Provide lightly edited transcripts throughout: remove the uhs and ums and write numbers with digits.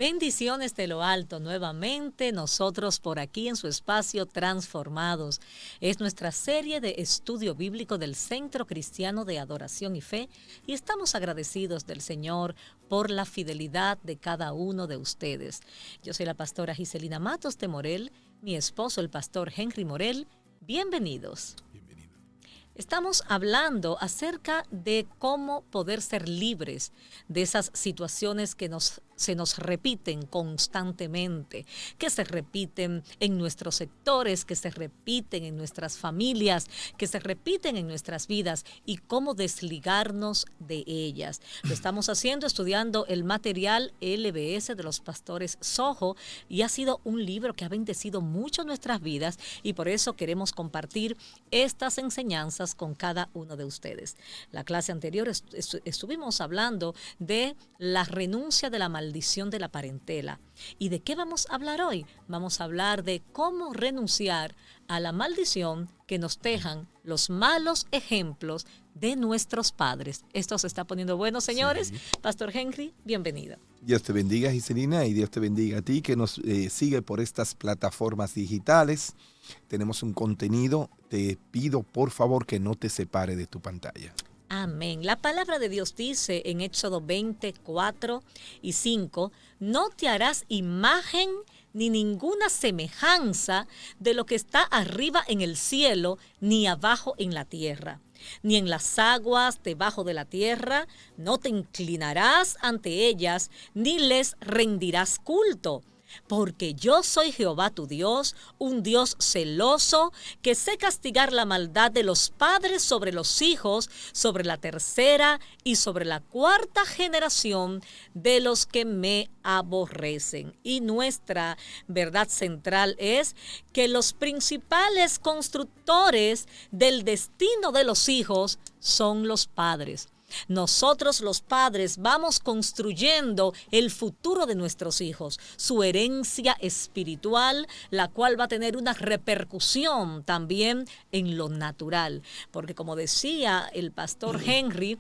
Bendiciones de lo alto nuevamente, nosotros por aquí en su espacio Transformados. Es nuestra serie de estudio bíblico del Centro Cristiano de Adoración y Fe y estamos agradecidos del Señor por la fidelidad de cada uno de ustedes. Yo soy la pastora Giselina Matos de Morel, mi esposo el pastor Henry Morel. Bienvenidos. Estamos hablando acerca de cómo poder ser libres de esas situaciones que se nos repiten constantemente, que se repiten en nuestros sectores, que se repiten en nuestras familias, que se repiten en nuestras vidas y cómo desligarnos de ellas. Lo estamos haciendo estudiando el material LBS de los pastores Soho y ha sido un libro que ha bendecido mucho nuestras vidas y por eso queremos compartir estas enseñanzas con cada uno de ustedes. La clase anterior estuvimos hablando de la renuncia de la maldición de la parentela. ¿Y de qué vamos a hablar hoy? Vamos a hablar de cómo renunciar a la maldición que nos dejan los malos ejemplos de nuestros padres. Esto se está poniendo bueno, señores. Sí. Pastor Henry, bienvenido. Dios te bendiga, Giselina, y Dios te bendiga a ti que nos sigue por estas plataformas digitales. Tenemos un contenido. Te pido, por favor, que no te separe de tu pantalla. Amén. La palabra de Dios dice en Éxodo 24 y 5, no te harás imagen ni ninguna semejanza de lo que está arriba en el cielo, ni abajo en la tierra, ni en las aguas debajo de la tierra. No te inclinarás ante ellas, ni les rendirás culto. Porque yo soy Jehová tu Dios, un Dios celoso, que sé castigar la maldad de los padres sobre los hijos, sobre la tercera y sobre la cuarta generación de los que me aborrecen. Y nuestra verdad central es que los principales constructores del destino de los hijos son los padres. Nosotros los padres vamos construyendo el futuro de nuestros hijos, su herencia espiritual, la cual va a tener una repercusión también en lo natural. Porque como decía el pastor Henry,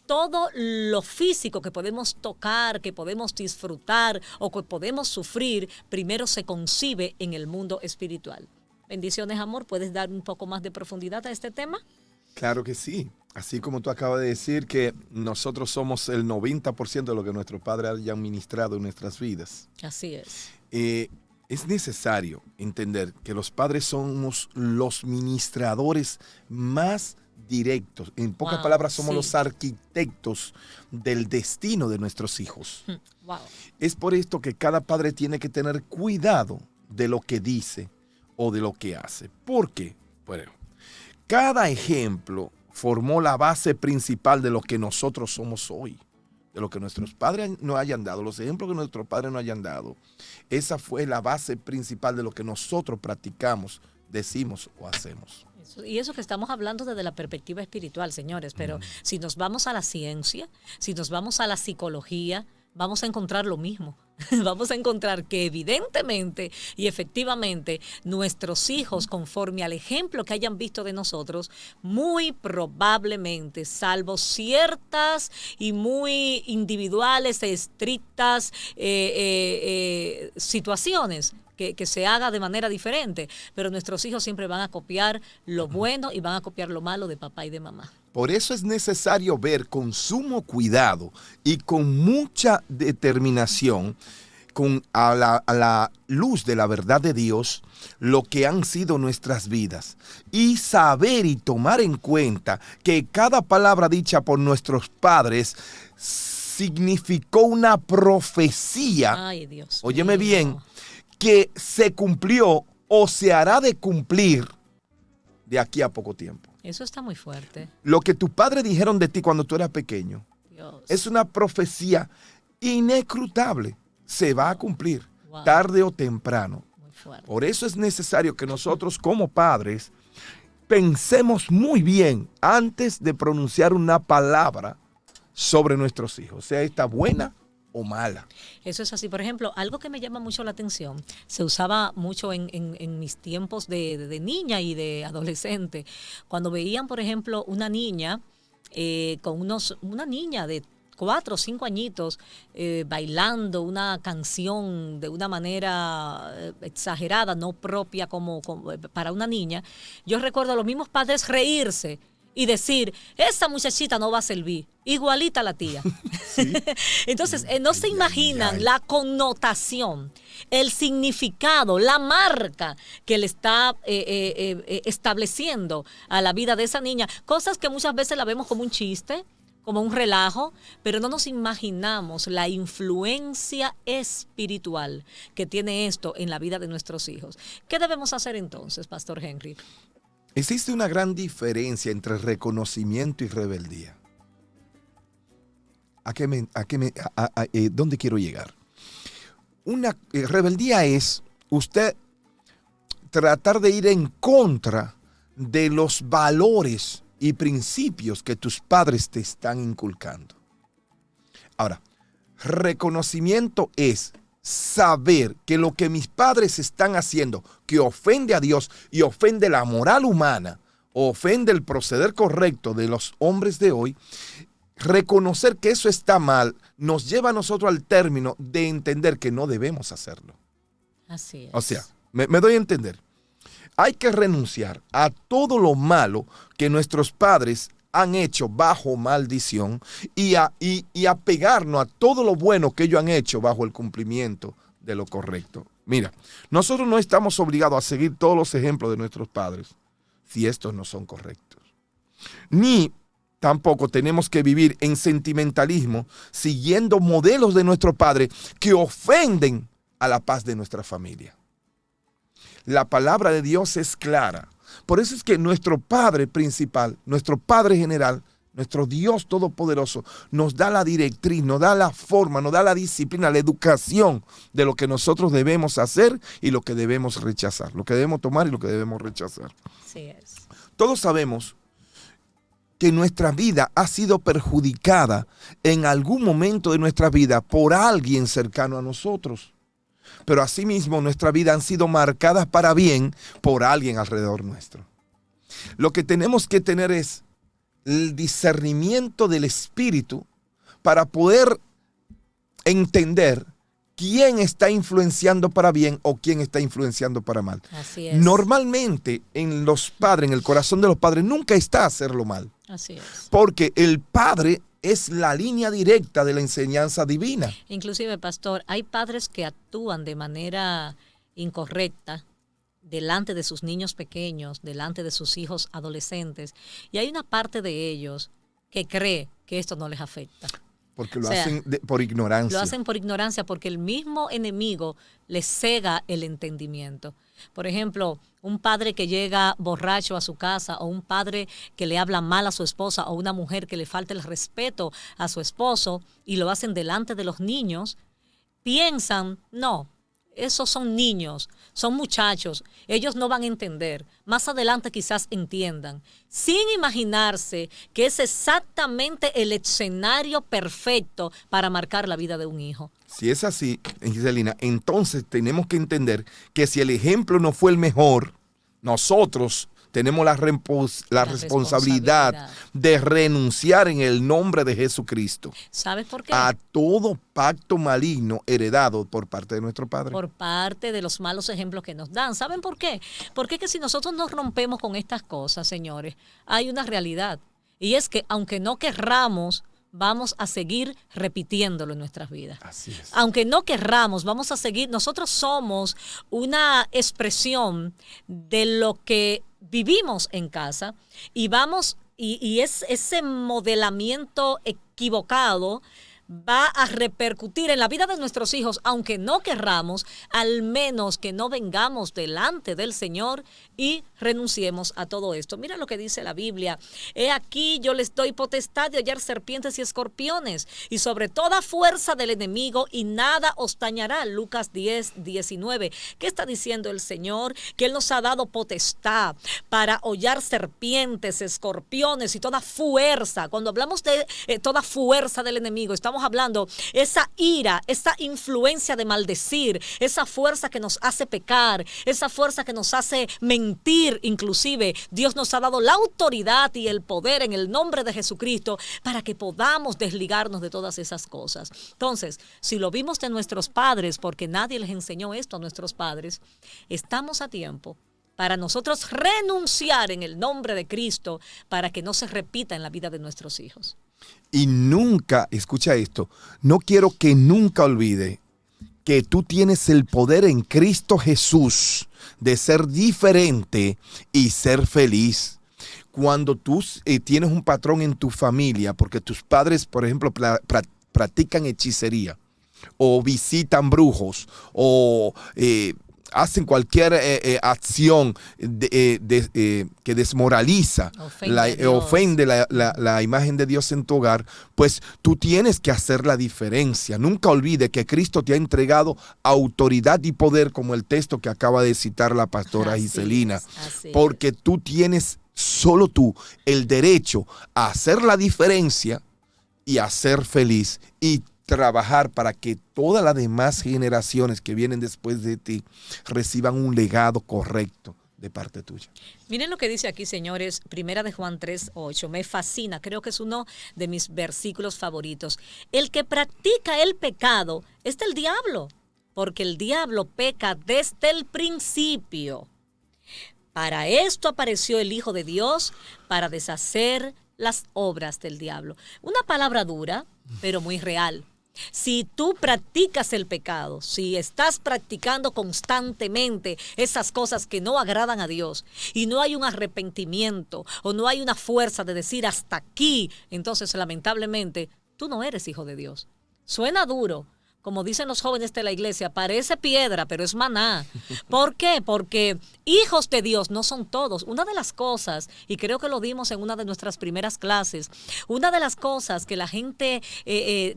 todo lo físico que podemos tocar, que podemos disfrutar o que podemos sufrir, primero se concibe en el mundo espiritual. Bendiciones, amor. ¿Puedes dar un poco más de profundidad a este tema? Claro que sí. Así como tú acabas de decir que nosotros somos el 90% de lo que nuestros padres hayan ministrado en nuestras vidas. Así es. Es necesario entender que los padres somos los ministradores más directos. En pocas palabras, somos los arquitectos del destino de nuestros hijos. Wow. Es por esto que cada padre tiene que tener cuidado de lo que dice o de lo que hace. ¿Por qué? Bueno, cada ejemplo formó la base principal de lo que nosotros somos hoy, de lo que nuestros padres nos hayan dado, los ejemplos que nuestros padres nos hayan dado. Esa fue la base principal de lo que nosotros practicamos, decimos o hacemos. Y eso que estamos hablando desde la perspectiva espiritual, señores, pero si nos vamos a la ciencia, si nos vamos a la psicología, vamos a encontrar lo mismo. Vamos a encontrar que evidentemente y efectivamente nuestros hijos, conforme al ejemplo que hayan visto de nosotros, muy probablemente, salvo ciertas y muy individuales e estrictas situaciones, que se haga de manera diferente, pero nuestros hijos siempre van a copiar lo bueno y van a copiar lo malo de papá y de mamá. Por eso es necesario ver con sumo cuidado y con mucha determinación, a la luz de la verdad de Dios, lo que han sido nuestras vidas. Y saber y tomar en cuenta que cada palabra dicha por nuestros padres significó una profecía. Ay, Dios óyeme mío. Bien, que se cumplió o se hará de cumplir de aquí a poco tiempo. Eso está muy fuerte. Lo que tus padres dijeron de ti cuando tú eras pequeño, Dios. Es una profecía inescrutable. Se va a cumplir, Wow. tarde o temprano. Muy fuerte. Por eso es necesario que nosotros como padres pensemos muy bien antes de pronunciar una palabra sobre nuestros hijos, sea esta buena o mala. Eso es así. Por ejemplo, algo que me llama mucho la atención, se usaba mucho en mis tiempos de niña y de adolescente, cuando veían, por ejemplo, una niña una niña de 4 o 5 añitos bailando una canción de una manera exagerada, no propia como para una niña, yo recuerdo a los mismos padres reírse y decir, esa muchachita no va a servir, igualita a la tía. ¿Sí? Entonces, no se imaginan la connotación, el significado, la marca que le está estableciendo a la vida de esa niña. Cosas que muchas veces la vemos como un chiste, como un relajo, pero no nos imaginamos la influencia espiritual que tiene esto en la vida de nuestros hijos. ¿Qué debemos hacer entonces, Pastor Henry? Existe una gran diferencia entre reconocimiento y rebeldía. ¿Dónde quiero llegar? Una rebeldía es usted tratar de ir en contra de los valores y principios que tus padres te están inculcando. Ahora, reconocimiento es saber que lo que mis padres están haciendo, que ofende a Dios y ofende la moral humana, o ofende el proceder correcto de los hombres de hoy, reconocer que eso está mal, nos lleva a nosotros al término de entender que no debemos hacerlo. Así es. O sea, me doy a entender. Hay que renunciar a todo lo malo que nuestros padres han hecho bajo maldición y apegarnos a todo lo bueno que ellos han hecho bajo el cumplimiento de lo correcto. Mira, nosotros no estamos obligados a seguir todos los ejemplos de nuestros padres si estos no son correctos. Ni tampoco tenemos que vivir en sentimentalismo siguiendo modelos de nuestro padre que ofenden a la paz de nuestra familia. La palabra de Dios es clara. Por eso es que nuestro Padre principal, nuestro Padre general, nuestro Dios todopoderoso, nos da la directriz, nos da la forma, nos da la disciplina, la educación de lo que nosotros debemos hacer y lo que debemos rechazar, lo que debemos tomar y lo que debemos rechazar. Así es. Todos sabemos que nuestra vida ha sido perjudicada en algún momento de nuestra vida por alguien cercano a nosotros. Pero asimismo nuestra vida han sido marcadas para bien por alguien alrededor nuestro. Lo que tenemos que tener es el discernimiento del espíritu para poder entender quién está influenciando para bien o quién está influenciando para mal. Así es. Normalmente en los padres, en el corazón de los padres, nunca está hacerlo mal. Así es. Porque el padre es la línea directa de la enseñanza divina. Inclusive, pastor, hay padres que actúan de manera incorrecta delante de sus niños pequeños, delante de sus hijos adolescentes, y hay una parte de ellos que cree que esto no les afecta. Porque lo hacen por ignorancia. Lo hacen por ignorancia porque el mismo enemigo les cega el entendimiento. Por ejemplo, un padre que llega borracho a su casa o un padre que le habla mal a su esposa o una mujer que le falta el respeto a su esposo y lo hacen delante de los niños, piensan, no, esos son niños, son muchachos, ellos no van a entender. Más adelante quizás entiendan, sin imaginarse que es exactamente el escenario perfecto para marcar la vida de un hijo. Si es así, Giselina, entonces tenemos que entender que si el ejemplo no fue el mejor, nosotros tenemos la responsabilidad de renunciar en el nombre de Jesucristo. ¿Sabes por qué? A todo pacto maligno heredado por parte de nuestro Padre. Por parte de los malos ejemplos que nos dan. ¿Saben por qué? Porque que si nosotros nos rompemos con estas cosas, señores, hay una realidad. Y es que aunque no querramos, vamos a seguir repitiéndolo en nuestras vidas. Así es. Aunque no querramos, vamos a seguir. Nosotros somos una expresión de lo que vivimos en casa y vamos, y es ese modelamiento equivocado va a repercutir en la vida de nuestros hijos, aunque no querramos, al menos que no vengamos delante del Señor y renunciemos a todo esto. Mira lo que dice la Biblia. He aquí yo les doy potestad de hollar serpientes y escorpiones y sobre toda fuerza del enemigo y nada os dañará. Lucas 10:19. ¿Qué está diciendo el Señor? Que Él nos ha dado potestad para hollar serpientes, escorpiones y toda fuerza. Cuando hablamos de toda fuerza del enemigo, estamos estamos hablando, esa ira, esa influencia de maldecir, esa fuerza que nos hace pecar, esa fuerza que nos hace mentir inclusive. Dios nos ha dado la autoridad y el poder en el nombre de Jesucristo para que podamos desligarnos de todas esas cosas. Entonces, si lo vimos de nuestros padres, porque nadie les enseñó esto a nuestros padres, estamos a tiempo para nosotros renunciar en el nombre de Cristo para que no se repita en la vida de nuestros hijos. Y nunca, escucha esto, no quiero que nunca olvide que tú tienes el poder en Cristo Jesús de ser diferente y ser feliz. Cuando tú tienes un patrón en tu familia, porque tus padres, por ejemplo, practican hechicería, o visitan brujos, o hacen cualquier acción que desmoraliza, ofende la imagen de Dios en tu hogar, pues tú tienes que hacer la diferencia. Nunca olvide que Cristo te ha entregado autoridad y poder, como el texto que acaba de citar la pastora Giselina, porque tú tienes, solo tú, el derecho a hacer la diferencia y a ser feliz y trabajar para que todas las demás generaciones que vienen después de ti reciban un legado correcto de parte tuya. Miren lo que dice aquí, señores, Primera de Juan 3:8. Me fascina, creo que es uno de mis versículos favoritos. El que practica el pecado es del diablo, porque el diablo peca desde el principio. Para esto apareció el Hijo de Dios, para deshacer las obras del diablo. Una palabra dura, pero muy real. Si tú practicas el pecado, si estás practicando constantemente esas cosas que no agradan a Dios y no hay un arrepentimiento o no hay una fuerza de decir hasta aquí, entonces lamentablemente tú no eres hijo de Dios. Suena duro. Como dicen los jóvenes de la iglesia, parece piedra, pero es maná. ¿Por qué? Porque hijos de Dios no son todos. Una de las cosas, y creo que lo dimos en una de nuestras primeras clases, una de las cosas que la gente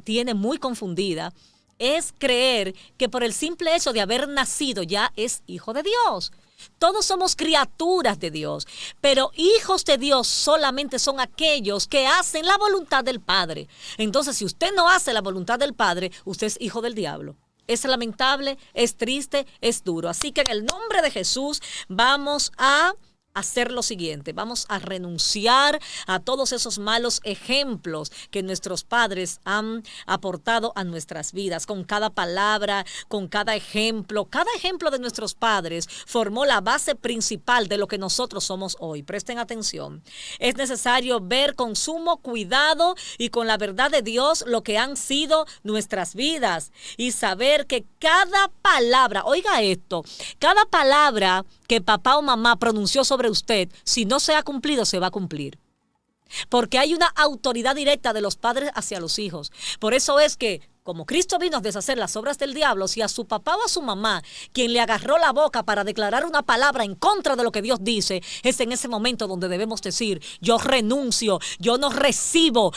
tiene muy confundida es creer que por el simple hecho de haber nacido ya es hijo de Dios. Todos somos criaturas de Dios, pero hijos de Dios solamente son aquellos que hacen la voluntad del Padre. Entonces, si usted no hace la voluntad del Padre, usted es hijo del diablo. Es lamentable, es triste, es duro. Así que en el nombre de Jesús vamos a hacer lo siguiente, vamos a renunciar a todos esos malos ejemplos que nuestros padres han aportado a nuestras vidas. Con cada palabra, con cada ejemplo de nuestros padres formó la base principal de lo que nosotros somos hoy. Presten atención. Es necesario ver con sumo cuidado y con la verdad de Dios lo que han sido nuestras vidas y saber que cada palabra, oiga esto, cada palabra que papá o mamá pronunció sobre usted, si no se ha cumplido, se va a cumplir. Porque hay una autoridad directa de los padres hacia los hijos. Por eso es que, como Cristo vino a deshacer las obras del diablo, si a su papá o a su mamá, quien le agarró la boca para declarar una palabra en contra de lo que Dios dice, es en ese momento donde debemos decir, yo renuncio, yo no recibo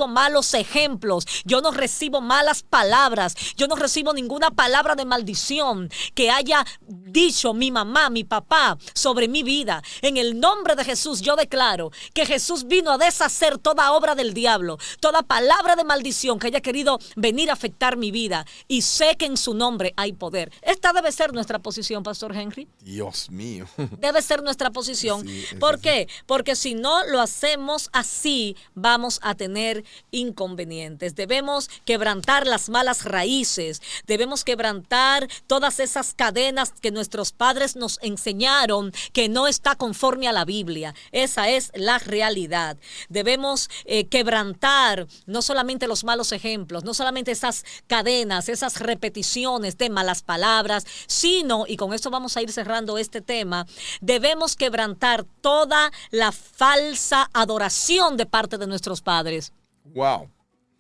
malos ejemplos, yo no recibo malas palabras, yo no recibo ninguna palabra de maldición que haya dicho mi mamá, mi papá sobre mi vida. En el nombre de Jesús yo declaro que Jesús vino a deshacer toda obra del diablo, toda palabra de maldición que haya querido venir a afectar mi vida, y sé que en su nombre hay poder. Esta debe ser nuestra posición, Pastor Henry. Dios mío. Debe ser nuestra posición. Sí, ¿por qué? Porque si no lo hacemos así, vamos a tener inconvenientes. Debemos quebrantar las malas raíces, debemos quebrantar todas esas cadenas que nuestros padres nos enseñaron que no está conforme a la Biblia. Esa es la realidad. Debemos quebrantar no solamente los malos ejemplos, no solamente esas cadenas, esas repeticiones de malas palabras, sino, y con esto vamos a ir cerrando este tema, debemos quebrantar toda la falsa adoración de parte de nuestros padres. Wow.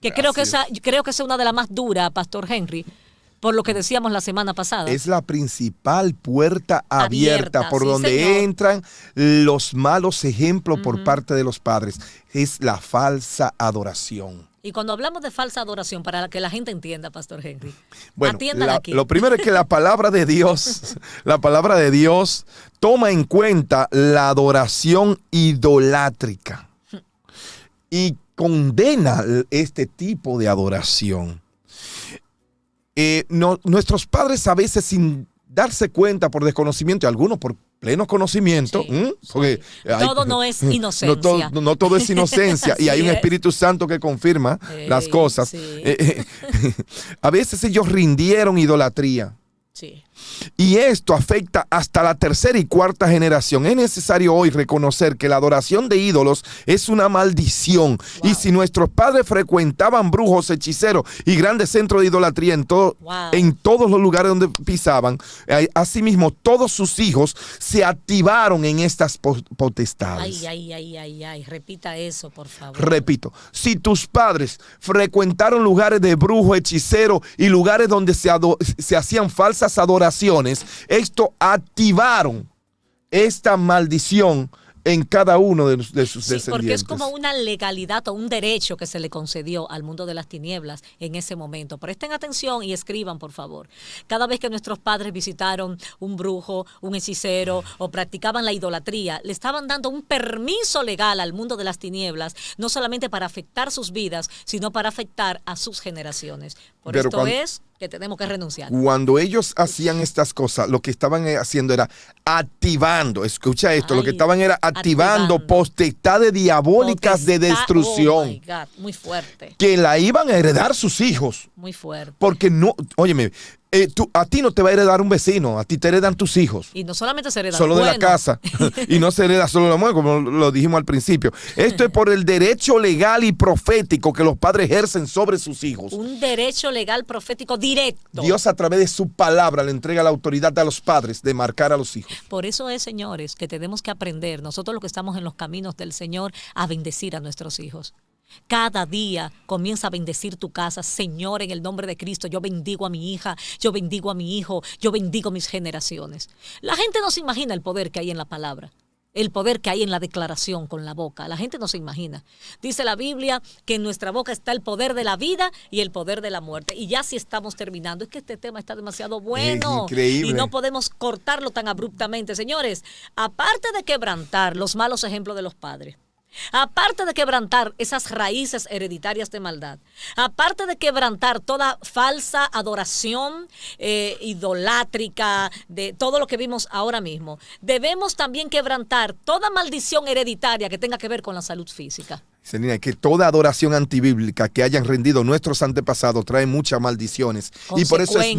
Que creo que esa es una de las más duras, Pastor Henry, por lo que decíamos la semana pasada. Es la principal puerta abierta por donde señor. Entran los malos ejemplos por parte de los padres. Es la falsa adoración. Y cuando hablamos de falsa adoración, para que la gente entienda, Pastor Henry, bueno, lo primero es que la palabra de Dios toma en cuenta la adoración idolátrica. Y condena este tipo de adoración. Nuestros padres a veces, sin darse cuenta, por desconocimiento, y algunos por pleno conocimiento, Sí, porque todo no es inocencia. no todo es inocencia, y hay un Espíritu Santo que confirma las cosas. Sí. A veces ellos rindieron idolatría. Sí. Y esto afecta hasta la tercera y cuarta generación. Es necesario hoy reconocer que la adoración de ídolos es una maldición. Wow. Y si nuestros padres frecuentaban brujos, hechiceros y grandes centros de idolatría en todos los lugares donde pisaban, asimismo todos sus hijos se activaron en estas potestades. Ay. Repita eso, por favor. Repito, si tus padres frecuentaron lugares de brujo, hechicero y lugares donde se hacían falsas adoraciones, esto activaron esta maldición en cada uno de sus descendientes. Porque es como una legalidad o un derecho que se le concedió al mundo de las tinieblas en ese momento. Presten atención y escriban, por favor. Cada vez que nuestros padres visitaron un brujo, un hechicero o practicaban la idolatría, le estaban dando un permiso legal al mundo de las tinieblas, no solamente para afectar sus vidas, sino para afectar a sus generaciones. Pero esto es que tenemos que renunciar. Cuando ellos hacían estas cosas, lo que estaban haciendo era activando, escucha esto, lo que estaban era activando potestades diabólicas de destrucción. Oh my God, muy fuerte. Que la iban a heredar sus hijos. Muy fuerte. Porque no, óyeme, a ti no te va a heredar un vecino, a ti te heredan tus hijos. Y no solamente se hereda solo de la casa, y no se hereda solo la mujer, como lo dijimos al principio. Esto es por el derecho legal y profético que los padres ejercen sobre sus hijos. Un derecho legal profético directo. Dios, a través de su palabra, le entrega la autoridad a los padres de marcar a los hijos. Por eso es, señores, que tenemos que aprender, nosotros los que estamos en los caminos del Señor, a bendecir a nuestros hijos. Cada día comienza a bendecir tu casa. Señor, en el nombre de Cristo, yo bendigo a mi hija, yo bendigo a mi hijo, yo bendigo mis generaciones. La gente no se imagina el poder que hay en la palabra, el poder que hay en la declaración con la boca. La gente no se imagina. Dice la Biblia que en nuestra boca está el poder de la vida y el poder de la muerte. Y ya si estamos terminando, es que este tema está demasiado bueno. Increíble. Y no podemos cortarlo tan abruptamente. Señores, aparte de quebrantar los malos ejemplos de los padres, aparte de quebrantar esas raíces hereditarias de maldad, aparte de quebrantar toda falsa adoración idolátrica, de todo lo que vimos ahora mismo, debemos también quebrantar toda maldición hereditaria que tenga que ver con la salud física. Selina, que toda adoración antibíblica que hayan rendido nuestros antepasados trae muchas maldiciones. Y por eso es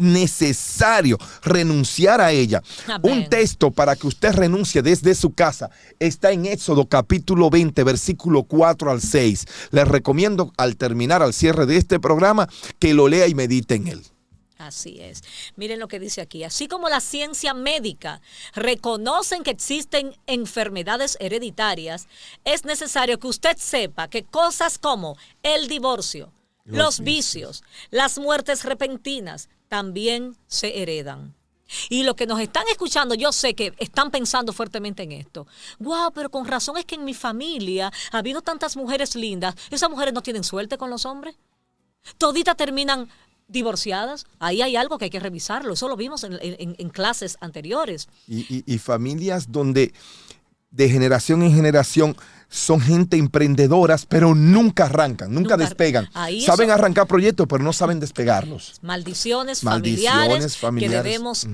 necesario, renunciar a ella. Amén. Un texto para que usted renuncie desde su casa está en Éxodo capítulo 20, versículo 4 al 6. Les recomiendo al terminar, al cierre de este programa, que lo lea y medite en él. Así es. Miren lo que dice aquí. Así como la ciencia médica reconocen que existen enfermedades hereditarias, es necesario que usted sepa que cosas como el divorcio, los vicios, las muertes repentinas, también se heredan. Y los que nos están escuchando, yo sé que están pensando fuertemente en esto. Wow, pero con razón es que en mi familia ha habido tantas mujeres lindas. ¿Esas mujeres no tienen suerte con los hombres? Toditas terminan divorciadas. Ahí hay algo que hay que revisarlo. Eso lo vimos en clases anteriores. Y familias donde de generación en generación son gente emprendedoras, pero nunca arrancan, nunca despegan. Saben arrancar proyectos, pero no saben despegarlos. Maldiciones familiares que debemos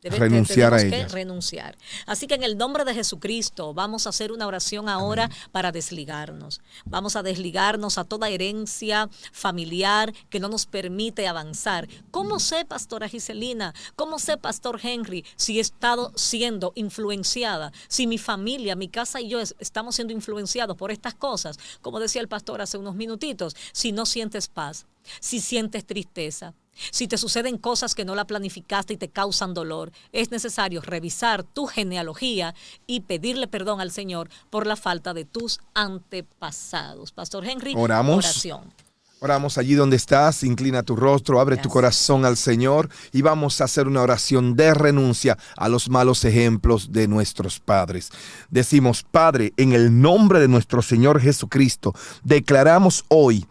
renunciar a ellas. Renunciar. Así que en el nombre de Jesucristo vamos a hacer una oración ahora para desligarnos. Vamos a desligarnos a toda herencia familiar que no nos permite avanzar. ¿Cómo sé, pastora Giselina? ¿Cómo sé, pastor Henry, si he estado siendo influenciada? Si mi familia, mi casa y yo estamos siendo influenciados por estas cosas. Como decía el pastor hace unos minutitos, si no sientes paz, si sientes tristeza, si te suceden cosas que no la planificaste y te causan dolor, es necesario revisar tu genealogía y pedirle perdón al Señor por la falta de tus antepasados. Pastor Henry, oración. Oramos allí donde estás, inclina tu rostro, abre tu corazón al Señor y vamos a hacer una oración de renuncia a los malos ejemplos de nuestros padres. Decimos, Padre, en el nombre de nuestro Señor Jesucristo, declaramos hoy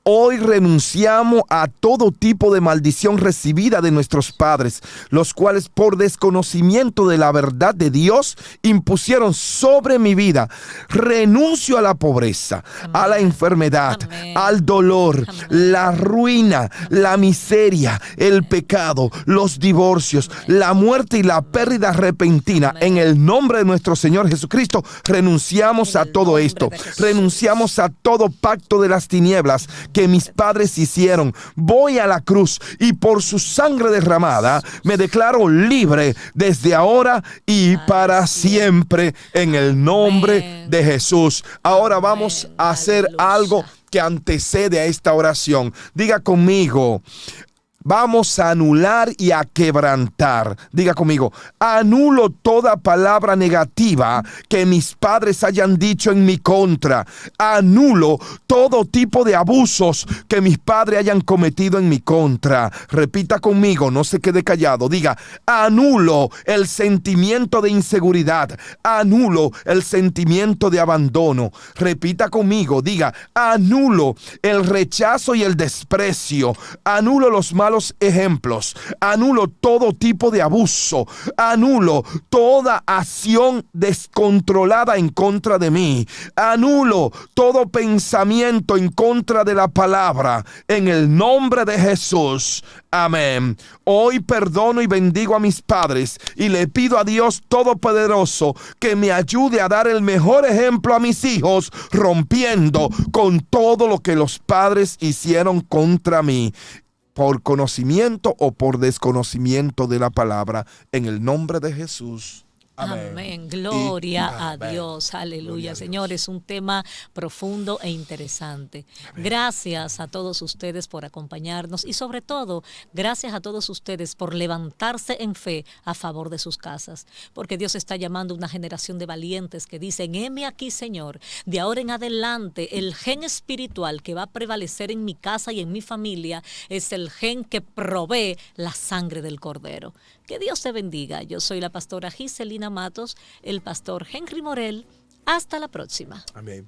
Hoy renunciamos a todo tipo de maldición recibida de nuestros padres, los cuales por desconocimiento de la verdad de Dios impusieron sobre mi vida. Renuncio a la pobreza, Amén. a la enfermedad, Amén. al dolor, Amén. la ruina, la miseria, el pecado, los divorcios, la muerte y la pérdida repentina. Amén. En el nombre de nuestro Señor Jesucristo, renunciamos En a el todo nombre esto. de Jesús. Renunciamos a todo pacto de las tinieblas que mis padres hicieron. Voy a la cruz y por su sangre derramada me declaro libre desde ahora y para siempre en el nombre Amén. de Jesús. Ahora Amén. vamos a hacer Aleluya. algo que antecede a esta oración. Diga conmigo. Vamos a anular y a quebrantar. Diga conmigo, anulo toda palabra negativa que mis padres hayan dicho en mi contra. Anulo todo tipo de abusos que mis padres hayan cometido en mi contra. Repita conmigo, no se quede callado. Diga, anulo el sentimiento de inseguridad. Anulo el sentimiento de abandono. Repita conmigo, diga, anulo el rechazo y el desprecio. Anulo los malos ejemplos, anulo todo tipo de abuso, anulo toda acción descontrolada en contra de mí, anulo todo pensamiento en contra de la palabra, en el nombre de Jesús. Amén. Hoy perdono y bendigo a mis padres y le pido a Dios Todopoderoso que me ayude a dar el mejor ejemplo a mis hijos, rompiendo con todo lo que los padres hicieron contra mí, por conocimiento o por desconocimiento de la palabra, en el nombre de Jesús. Amén. Amén. Gloria a amén. Dios. Aleluya. Gloria a Dios. Señores, un tema profundo e interesante. Amén. Gracias a todos ustedes por acompañarnos y sobre todo, gracias a todos ustedes por levantarse en fe a favor de sus casas. Porque Dios está llamando a una generación de valientes que dicen, heme aquí, Señor, de ahora en adelante el gen espiritual que va a prevalecer en mi casa y en mi familia es el gen que provee la sangre del Cordero. Que Dios te bendiga. Yo soy la pastora Giselina Matos, el pastor Henry Morel. Hasta la próxima. Amén.